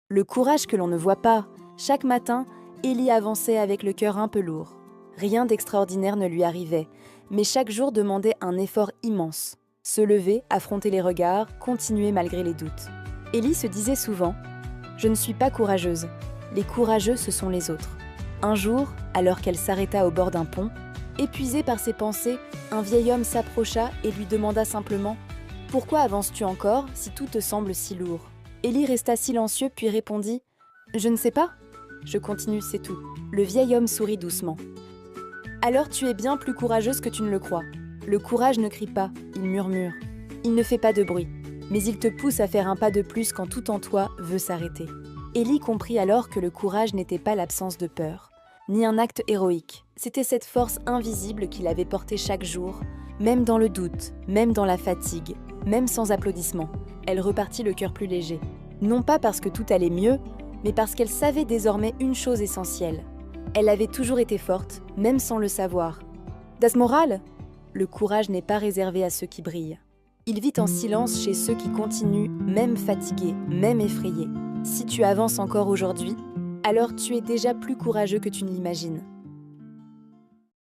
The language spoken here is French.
Le courage que l'on ne voit pas. Chaque matin, Ellie avançait avec le cœur un peu lourd. Rien d'extraordinaire ne lui arrivait, mais chaque jour demandait un effort immense. Se lever, affronter les regards, continuer malgré les doutes. Ellie se disait souvent « Je ne suis pas courageuse. Les courageux, ce sont les autres. » Un jour, alors qu'elle s'arrêta au bord d'un pont, épuisée par ses pensées, un vieil homme s'approcha et lui demanda simplement « Pourquoi avances-tu encore si tout te semble si lourd ?» Ellie resta silencieux puis répondit « Je ne sais pas. Je continue, c'est tout. » Le vieil homme sourit doucement. « Alors tu es bien plus courageuse que tu ne le crois. Le courage ne crie pas, il murmure. Il ne fait pas de bruit, mais il te pousse à faire un pas de plus quand tout en toi veut s'arrêter. » Ellie comprit alors que le courage n'était pas l'absence de peur, ni un acte héroïque. C'était cette force invisible qui l'avait portée chaque jour, même dans le doute, même dans la fatigue, même sans applaudissements. Elle repartit le cœur plus léger. Non pas parce que tout allait mieux, mais parce qu'elle savait désormais une chose essentielle. Elle avait toujours été forte, même sans le savoir. Das Moral ? Le courage n'est pas réservé à ceux qui brillent. Il vit en silence chez ceux qui continuent, même fatigués, même effrayés. Si tu avances encore aujourd'hui, alors tu es déjà plus courageux que tu ne l'imagines.